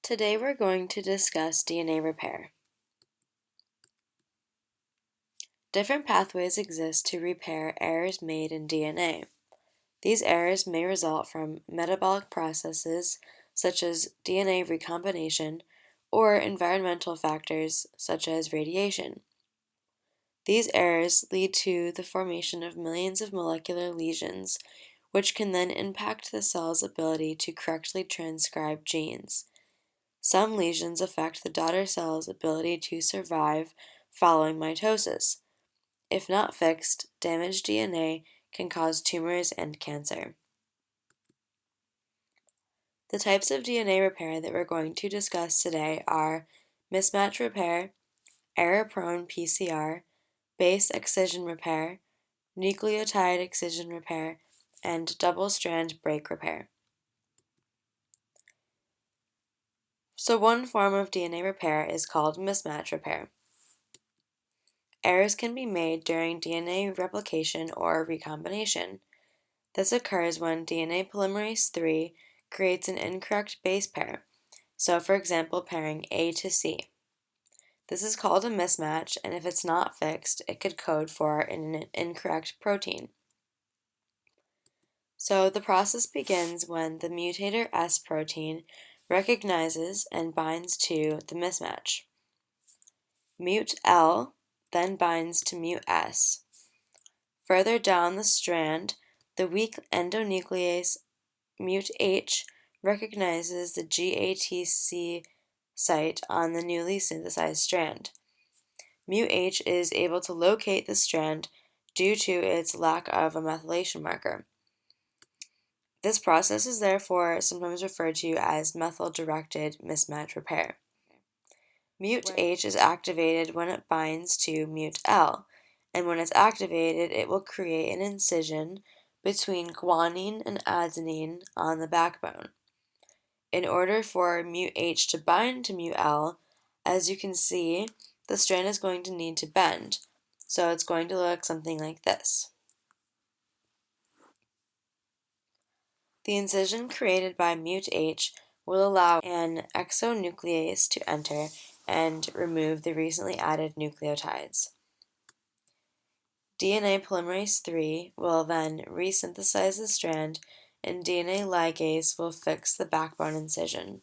Today we're going to discuss DNA repair. Different pathways exist to repair errors made in DNA. These errors may result from metabolic processes such as DNA recombination or environmental factors such as radiation. These errors lead to the formation of millions of molecular lesions, which can then impact the cell's ability to correctly transcribe genes. Some lesions affect the daughter cell's ability to survive following mitosis. If not fixed, damaged DNA can cause tumors and cancer. The types of DNA repair that we're going to discuss today are mismatch repair, error-prone PCR, base excision repair, nucleotide excision repair, and double-strand break repair. So one form of DNA repair is called mismatch repair. Errors can be made during DNA replication or recombination. This occurs when DNA polymerase III creates an incorrect base pair, so for example pairing A to C. This is called a mismatch, and if it's not fixed, it could code for an incorrect protein. So the process begins when the mutator S protein recognizes and binds to the mismatch. Mut L then binds to Mut S. Further down the strand, the weak endonuclease Mut H recognizes the GATC site on the newly synthesized strand. Mut H is able to locate the strand due to its lack of a methylation marker. This process is therefore sometimes referred to as methyl-directed mismatch repair. Mut H is activated when it binds to Mut L, and when it's activated, it will create an incision between guanine and adenine on the backbone. In order for Mut H to bind to Mut L, as you can see, the strand is going to need to bend, so it's going to look something like this. The incision created by Mut H will allow an exonuclease to enter and remove the recently added nucleotides. DNA polymerase III will then resynthesize the strand, and DNA ligase will fix the backbone incision.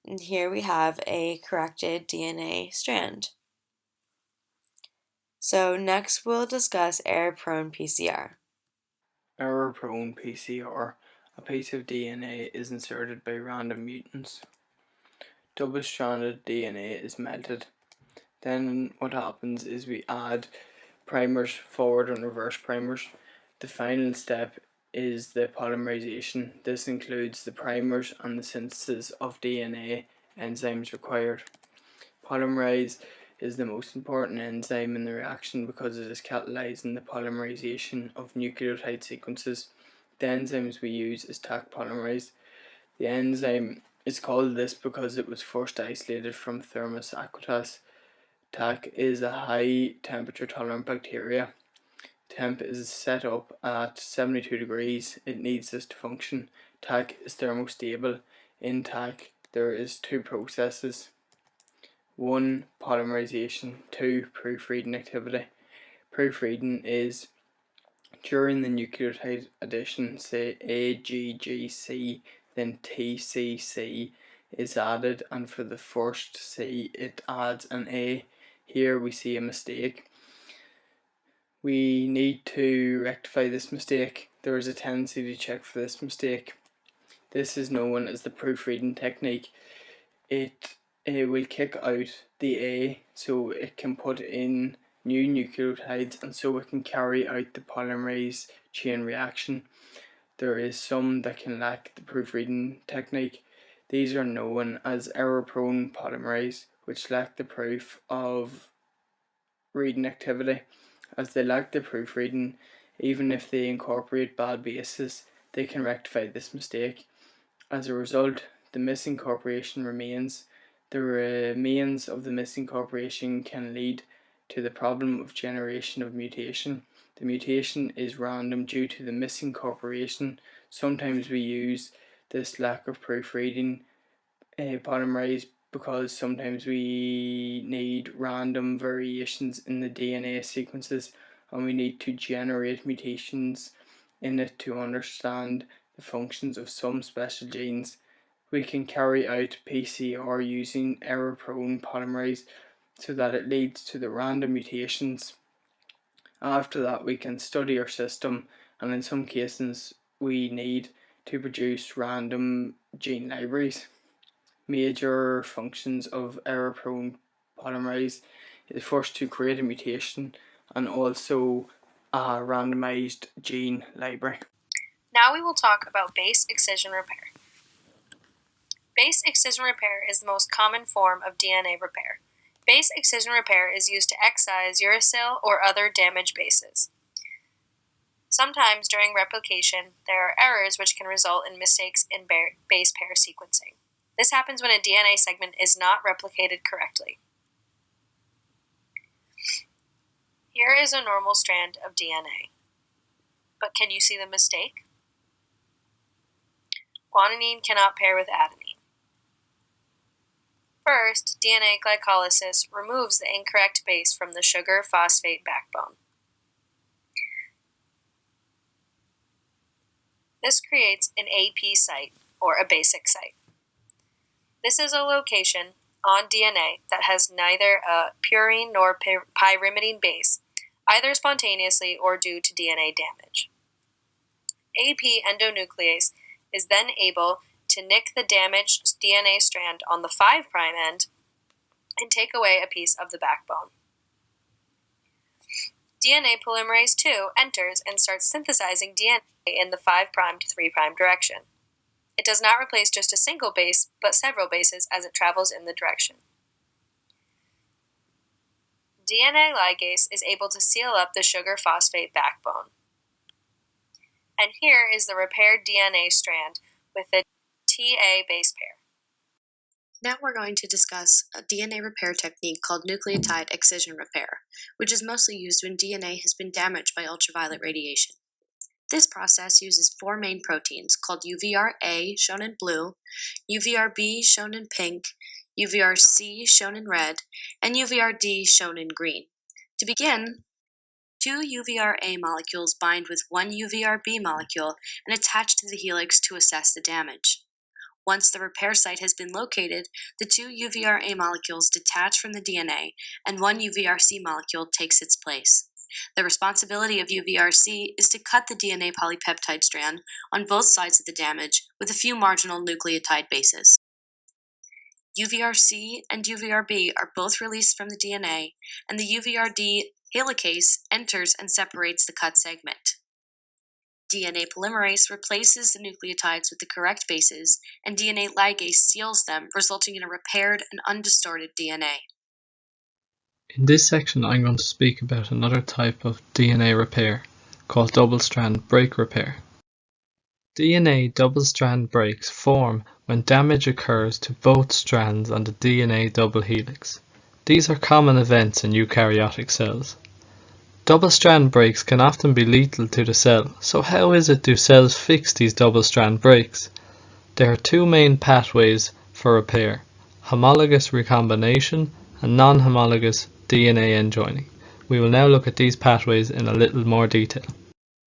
And here we have a corrected DNA strand. So next we'll discuss error-prone PCR. Error-prone PCR, a piece of DNA is inserted by random mutants. Double-stranded DNA is melted. Then what happens is we add primers, forward and reverse primers. The final step is the polymerization. This includes the primers and the synthesis of DNA enzymes required. Polymerase is the most important enzyme in the reaction because it is catalyzing the polymerization of nucleotide sequences. The enzymes we use is Taq polymerase. The enzyme is called this because it was first isolated from Thermus aquatis. Taq is a high temperature tolerant bacteria. Temp is set up at 72 degrees. It needs this to function. Taq is thermostable. In Taq there is two processes. 1. Polymerization. 2. Proofreading activity. Proofreading is during the nucleotide addition, say AGGC, then TCC is added, and for the first C it adds an A. Here we see a mistake. We need to rectify this mistake. There is a tendency to check for this mistake. This is known as the proofreading technique. It will kick out the A so it can put in new nucleotides and so it can carry out the polymerase chain reaction. There is some that can lack the proofreading technique. These are known as error-prone polymerase, which lack the proof of reading activity. As they lack the proofreading, even if they incorporate bad bases, they can rectify this mistake. As a result, the misincorporation remains. The remains of the misincorporation can lead to the problem of generation of mutation. The mutation is random due to the misincorporation. Sometimes we use this lack of proofreading polymerase because sometimes we need random variations in the DNA sequences and we need to generate mutations in it to understand the functions of some special genes. We can carry out PCR using error-prone polymerase so that it leads to the random mutations. After that, we can study our system, and in some cases we need to produce random gene libraries. Major functions of error-prone polymerase is first to create a mutation and also a randomized gene library. Now we will talk about base excision repair. Base excision repair is the most common form of DNA repair. Base excision repair is used to excise uracil or other damaged bases. Sometimes during replication, there are errors which can result in mistakes in base pair sequencing. This happens when a DNA segment is not replicated correctly. Here is a normal strand of DNA. But can you see the mistake? Guanine cannot pair with adenine. First, DNA glycolysis removes the incorrect base from the sugar-phosphate backbone. This creates an AP site, or a basic site. This is a location on DNA that has neither a purine nor pyrimidine base, either spontaneously or due to DNA damage. AP endonuclease is then able to nick the damaged DNA strand on the 5' end and take away a piece of the backbone. DNA polymerase II enters and starts synthesizing DNA in the 5' to 3' direction. It does not replace just a single base, but several bases as it travels in the direction. DNA ligase is able to seal up the sugar-phosphate backbone. And here is the repaired DNA strand with the TA base pair. Now we're going to discuss a DNA repair technique called nucleotide excision repair, which is mostly used when DNA has been damaged by ultraviolet radiation. This process uses 4 main proteins called UVR-A, shown in blue, UVR-B, shown in pink, UVR-C, shown in red, and UVR-D, shown in green. To begin, 2 UVR-A molecules bind with 1 UVR-B molecule and attach to the helix to assess the damage. Once the repair site has been located, the 2 UVR-A molecules detach from the DNA and 1 UVR-C molecule takes its place. The responsibility of UVR-C is to cut the DNA polypeptide strand on both sides of the damage with a few marginal nucleotide bases. UVR-C and UVR-B are both released from the DNA, and the UVR-D helicase enters and separates the cut segment. DNA polymerase replaces the nucleotides with the correct bases, and DNA ligase seals them, resulting in a repaired and undistorted DNA. In this section, I'm going to speak about another type of DNA repair called double-strand break repair. DNA double-strand breaks form when damage occurs to both strands on the DNA double helix. These are common events in eukaryotic cells. Double-strand breaks can often be lethal to the cell, so how is it do cells fix these double-strand breaks? There are 2 main pathways for repair: homologous recombination and non-homologous DNA end joining. We will now look at these pathways in a little more detail.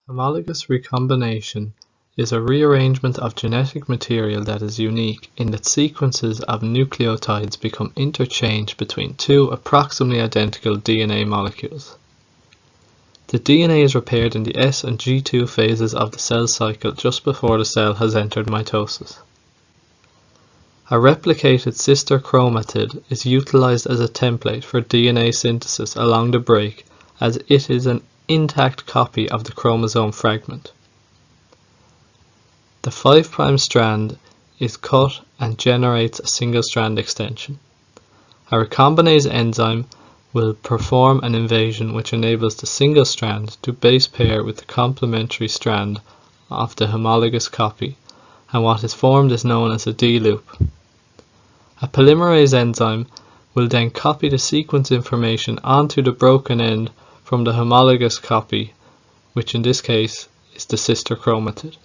Homologous recombination is a rearrangement of genetic material that is unique in that sequences of nucleotides become interchanged between 2 approximately identical DNA molecules. The DNA is repaired in the S and G2 phases of the cell cycle just before the cell has entered mitosis. A replicated sister chromatid is utilized as a template for DNA synthesis along the break, as it is an intact copy of the chromosome fragment. The 5' strand is cut and generates a single strand extension. A recombinase enzyme will perform an invasion which enables the single strand to base pair with the complementary strand of the homologous copy, and what is formed is known as a D-loop. A polymerase enzyme will then copy the sequence information onto the broken end from the homologous copy, which in this case is the sister chromatid.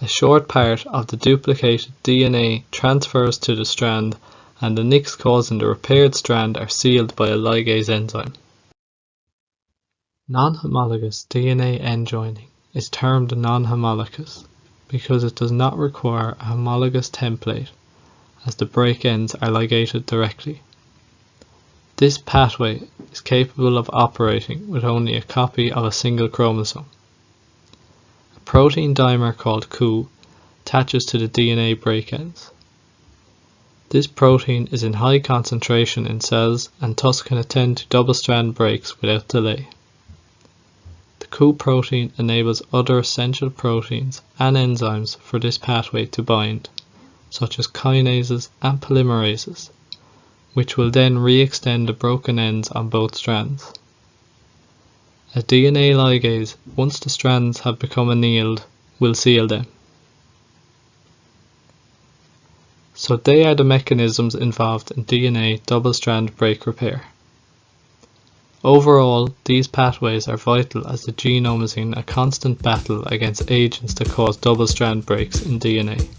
A short part of the duplicated DNA transfers to the strand, and the nicks causing the repaired strand are sealed by a ligase enzyme. Non-homologous DNA end joining is termed non-homologous because it does not require a homologous template, as the break ends are ligated directly. This pathway is capable of operating with only a copy of a single chromosome. A protein dimer called Cu attaches to the DNA break ends. This protein is in high concentration in cells and thus can attend to double-strand breaks without delay. The Cu protein enables other essential proteins and enzymes for this pathway to bind, such as kinases and polymerases, which will then re-extend the broken ends on both strands. A DNA ligase, once the strands have become annealed, will seal them. So they are the mechanisms involved in DNA double-strand break repair. Overall, these pathways are vital as the genome is in a constant battle against agents that cause double-strand breaks in DNA.